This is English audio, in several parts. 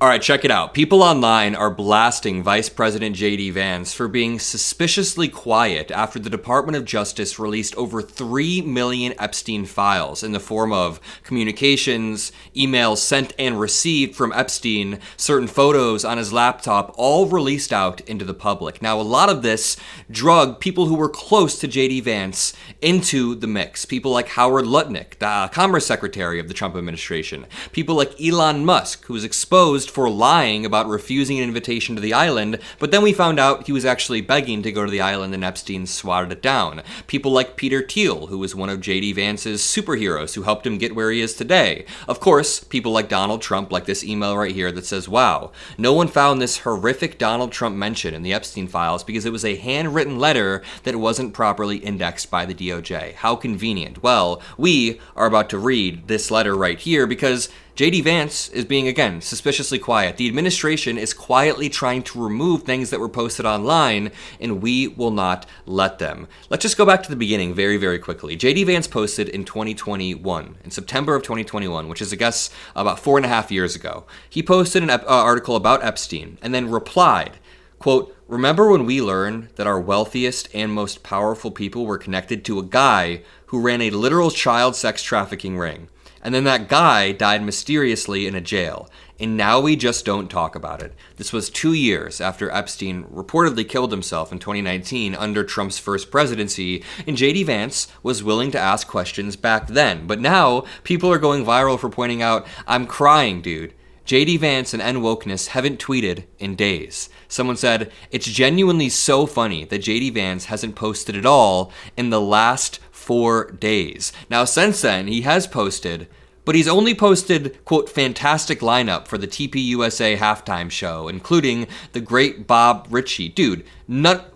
All right, check it out. People online are blasting Vice President J.D. Vance for being suspiciously quiet after the Department of Justice released over 3 million Epstein files in the form of communications, emails sent and received from Epstein, certain photos on his laptop, all released out into the public. Now, a lot of this drug people who were close to J.D. Vance into the mix. People like Howard Lutnick, the Commerce Secretary of the Trump administration. People like Elon Musk, who was exposed for lying about refusing an invitation to the island, but then we found out he was actually begging to go to the island and Epstein swatted it down. People like Peter Thiel, who was one of J.D. Vance's superheroes who helped him get where he is today. Of course, people like Donald Trump, like this email right here that says, wow, no one found this horrific Donald Trump mention in the Epstein files because it was a handwritten letter that wasn't properly indexed by the DOJ. How convenient. Well, we are about to read this letter right here because J.D. Vance is being, again, suspiciously quiet. The administration is quietly trying to remove things that were posted online, and we will not let them. Let's just go back to the beginning very, very quickly. J.D. Vance posted in 2021, in September of 2021, which is, I guess, about 4.5 years ago. He posted an article about Epstein and then replied, quote, "Remember when we learned that our wealthiest and most powerful people were connected to a guy who ran a literal child sex trafficking ring? And then that guy died mysteriously in a jail. And now we just don't talk about it." This was 2 years after Epstein reportedly killed himself in 2019 under Trump's first presidency, and J.D. Vance was willing to ask questions back then. But now, people are going viral for pointing out, "I'm crying, dude. J.D. Vance and N-Wokeness haven't tweeted in days." Someone said, "It's genuinely so funny that J.D. Vance hasn't posted at all in the last 4 days." Now, since then, he has posted, but he's only posted, quote, "fantastic lineup for the TPUSA halftime show, including the great Bob Ritchie." Dude,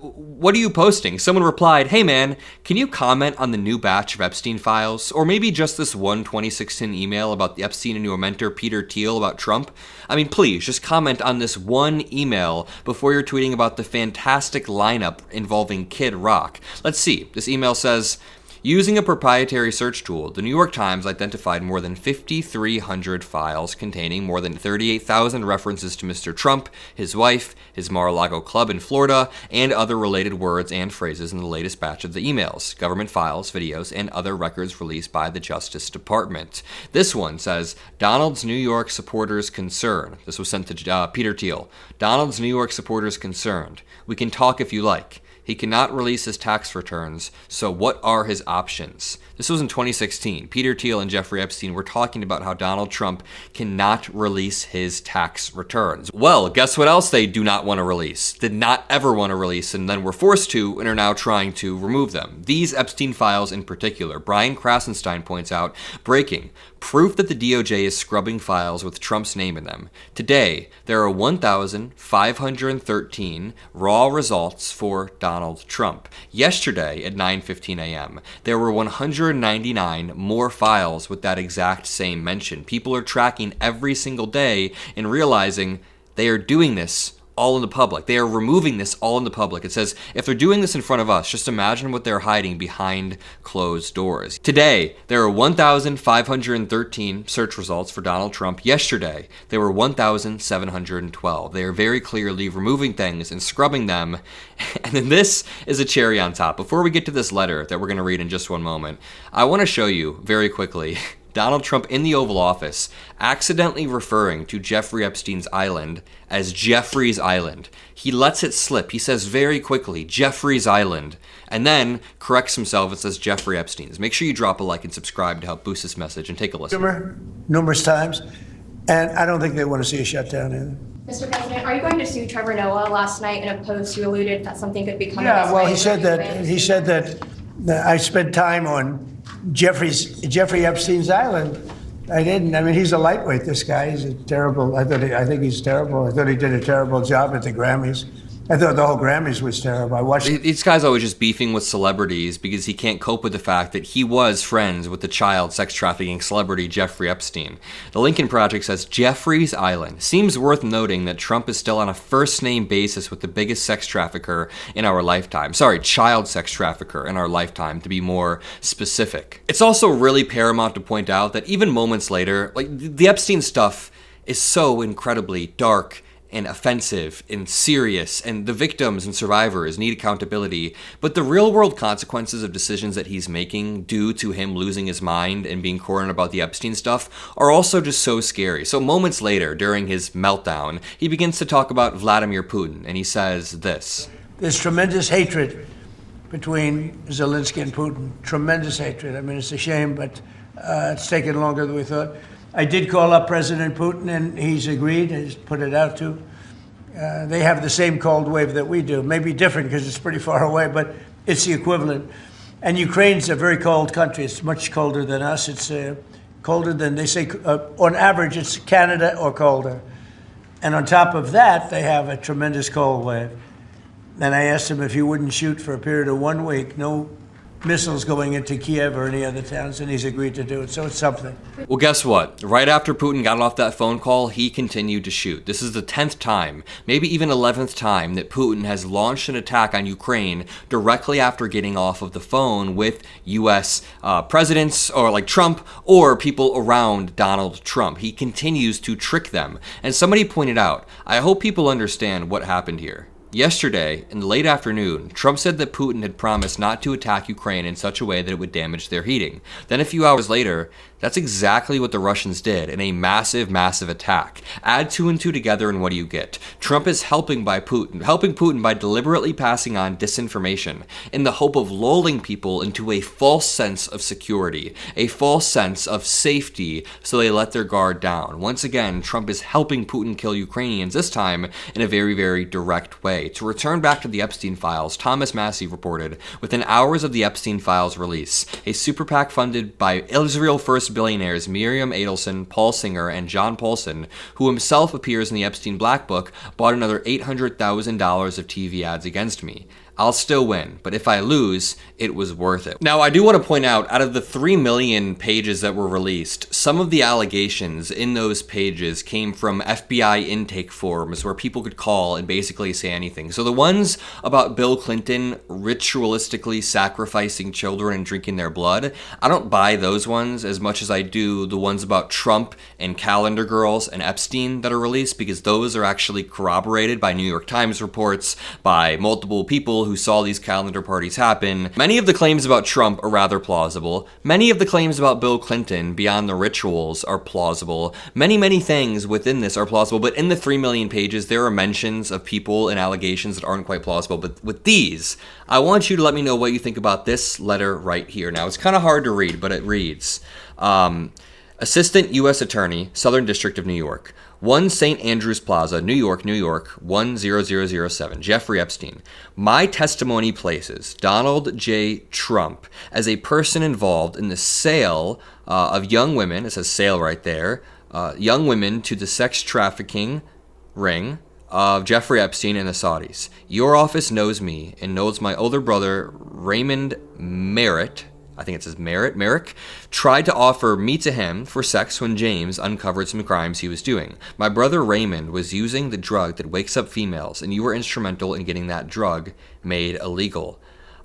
what are you posting? Someone replied, "Hey man, can you comment on the new batch of Epstein files? Or maybe just this one 2016 email about the Epstein and your mentor Peter Thiel about Trump? I mean, please, just comment on this one email before you're tweeting about the fantastic lineup involving Kid Rock." Let's see. This email says, "Using a proprietary search tool, the New York Times identified more than 5,300 files containing more than 38,000 references to Mr. Trump, his wife, his Mar-a-Lago club in Florida, and other related words and phrases in the latest batch of the emails, government files, videos, and other records released by the Justice Department." This one says, "Donald's New York supporters concerned." This was sent to Peter Thiel. "Donald's New York supporters concerned. We can talk if you like. He cannot release his tax returns, so what are his options?" This was in 2016. Peter Thiel and Jeffrey Epstein were talking about how Donald Trump cannot release his tax returns. Well, guess what else they do not want to release, did not ever want to release, and then were forced to and are now trying to remove them. These Epstein files in particular. Brian Krasenstein points out, breaking, proof that the DOJ is scrubbing files with Trump's name in them. Today, there are 1,513 raw results for Donald Trump. Yesterday at 9:15 a.m., there were 199 more files with that exact same mention. People are tracking every single day and realizing they are doing this all in the public. They are removing this all in the public. It says, if they're doing this in front of us, just imagine what they're hiding behind closed doors. Today, there are 1,513 search results for Donald Trump. Yesterday, there were 1,712. They are very clearly removing things and scrubbing them. And then this is a cherry on top. Before we get to this letter that we're going to read in just one moment, I want to show you very quickly Donald Trump in the Oval Office accidentally referring to Jeffrey Epstein's island as Jeffrey's Island. He lets it slip. He says very quickly, Jeffrey's Island, and then corrects himself and says Jeffrey Epstein's. Make sure you drop a like and subscribe to help boost this message, and take a listen. Numerous times, and I don't think they want to see a shutdown either. Mr. President, are you going to sue Trevor Noah? Last night in a post, you alluded that something could be coming. Yeah, well, he said that I spent time on Jeffrey Epstein's island. I didn't. I mean, he's a lightweight, this guy. He's a terrible, I think he's terrible. I thought he did a terrible job at the Grammys. I thought the whole Grammys was terrible. I watched. These guys always just beefing with celebrities because he can't cope with the fact that he was friends with the child sex trafficking celebrity Jeffrey Epstein. The Lincoln Project says Jeffrey's Island. Seems worth noting that Trump is still on a first-name basis with the biggest sex trafficker in our lifetime. Sorry, child sex trafficker in our lifetime, to be more specific. It's also really paramount to point out that even moments later, like the Epstein stuff, is so incredibly dark and offensive and serious, and the victims and survivors need accountability. But the real world consequences of decisions that he's making due to him losing his mind and being cornered about the Epstein stuff are also just so scary. So moments later, during his meltdown, he begins to talk about Vladimir Putin, and he says this. There's tremendous hatred between Zelensky and Putin. Tremendous hatred. I mean, it's a shame, but it's taken longer than we thought. I did call up President Putin, and he's agreed. He's put it out to. They have the same cold wave that we do. Maybe different because it's pretty far away, but it's the equivalent. And Ukraine's a very cold country. It's much colder than us. It's colder than, they say, on average, it's Canada or colder. And on top of that, they have a tremendous cold wave. And I asked him if he wouldn't shoot for a period of 1 week, no missiles going into Kiev or any other towns, and he's agreed to do it. So it's something. Well, guess what? Right after Putin got off that phone call, he continued to shoot. This is the 10th time, maybe even 11th time, that Putin has launched an attack on Ukraine directly after getting off of the phone with U.S. Presidents or like Trump or people around Donald Trump. He continues to trick them. And somebody pointed out, I hope people understand what happened here. Yesterday, in the late afternoon, Trump said that Putin had promised not to attack Ukraine in such a way that it would damage their heating. Then a few hours later, that's exactly what the Russians did in a massive, massive attack. Add 2 and 2 together and what do you get? Trump is helping Putin by deliberately passing on disinformation in the hope of lulling people into a false sense of security, a false sense of safety, so they let their guard down. Once again, Trump is helping Putin kill Ukrainians, this time in a very, very direct way. To return back to the Epstein files, Thomas Massie reported, within hours of the Epstein files release, a super PAC funded by Israel First billionaires Miriam Adelson, Paul Singer, and John Paulson, who himself appears in the Epstein Black Book, bought another $800,000 of TV ads against me. I'll still win, but if I lose, it was worth it. Now, I do want to point out, out of the 3 million pages that were released, some of the allegations in those pages came from FBI intake forms where people could call and basically say anything. So the ones about Bill Clinton ritualistically sacrificing children and drinking their blood, I don't buy those ones as much as I do the ones about Trump and calendar girls and Epstein that are released, because those are actually corroborated by New York Times reports, by multiple people who saw these calendar parties happen. Many of the claims about Trump are rather plausible. Many of the claims about Bill Clinton, beyond the rituals, are plausible. Many things within this are plausible, but in the 3 million pages, there are mentions of people and allegations that aren't quite plausible. But with these, I want you to let me know what you think about this letter right here. Now, it's kind of hard to read, but it reads, Assistant U.S. Attorney, Southern District of New York. 1 St. Andrews Plaza, New York, 10007. Jeffrey Epstein. My testimony places Donald J. Trump as a person involved in the sale of young women, it says sale right there, young women to the sex trafficking ring of Jeffrey Epstein and the Saudis. Your office knows me and knows my older brother, Raymond Merritt, I think it says Merrick, tried to offer me to him for sex when James uncovered some crimes he was doing. My brother Raymond was using the drug that wakes up females, and you were instrumental in getting that drug made illegal.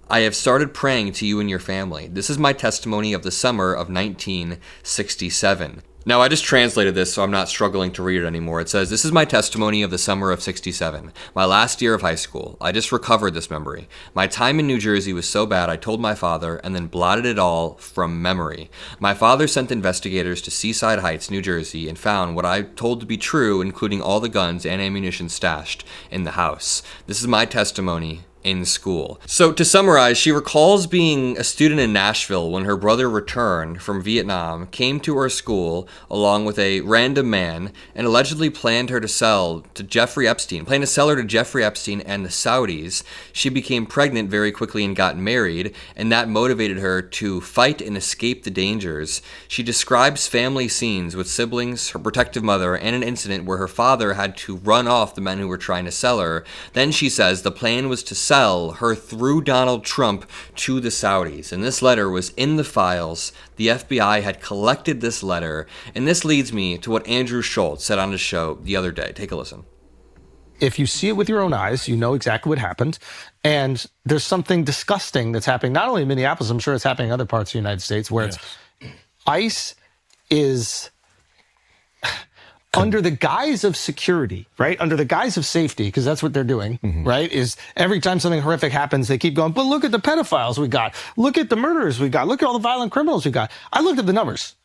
I have started praying to you and your family. This is my testimony of the summer of 1967. Now, I just translated this, so I'm not struggling to read it anymore. It says, this is my testimony of the summer of 67, my last year of high school. I just recovered this memory. My time in New Jersey was so bad, I told my father and then blotted it all from memory. My father sent investigators to Seaside Heights, New Jersey, and found what I told to be true, including all the guns and ammunition stashed in the house. This is my testimony in school. So to summarize, she recalls being a student in Nashville when her brother returned from Vietnam, came to her school along with a random man, and allegedly planned her to sell to Jeffrey Epstein, planned to sell her to Jeffrey Epstein and the Saudis. She became pregnant very quickly and got married, and that motivated her to fight and escape the dangers. She describes family scenes with siblings, her protective mother, and an incident where her father had to run off the men who were trying to sell her. Then she says the plan was to sell her through Donald Trump to the Saudis. And this letter was in the files. The FBI had collected this letter. And this leads me to what Andrew Schultz said on his show the other day. Take a listen. If you see it with your own eyes, you know exactly what happened. And there's something disgusting that's happening, not only in Minneapolis, I'm sure it's happening in other parts of the United States, where it's ICE is under the guise of security, right? Under the guise of safety, because that's what they're doing, right? Is every time something horrific happens, they keep going, but look at the pedophiles we got. Look at the murderers we got. Look at all the violent criminals we got. I looked at the numbers.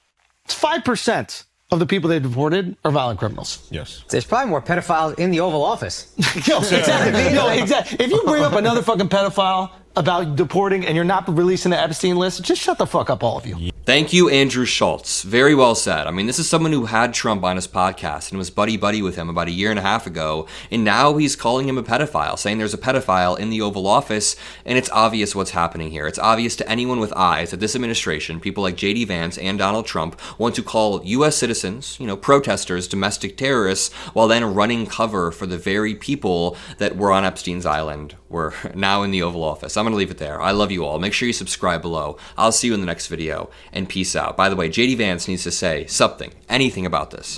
It's 5% of the people they deported are violent criminals. Yes. There's probably more pedophiles in the Oval Office. Exactly. No, exactly. If you bring up another fucking pedophile about deporting and you're not releasing the Epstein list, just shut the fuck up, all of you. Thank you, Andrew Schultz. Very well said. I mean, this is someone who had Trump on his podcast and was buddy-buddy with him about a year and a half ago, and now he's calling him a pedophile, saying there's a pedophile in the Oval Office, and it's obvious what's happening here. It's obvious to anyone with eyes that this administration, people like J.D. Vance and Donald Trump, want to call U.S. citizens, protesters, domestic terrorists, while then running cover for the very people that were on Epstein's island, were now in the Oval Office. I'm going to leave it there. I love you all. Make sure you subscribe below. I'll see you in the next video, and peace out. By the way, J.D. Vance needs to say something, anything about this.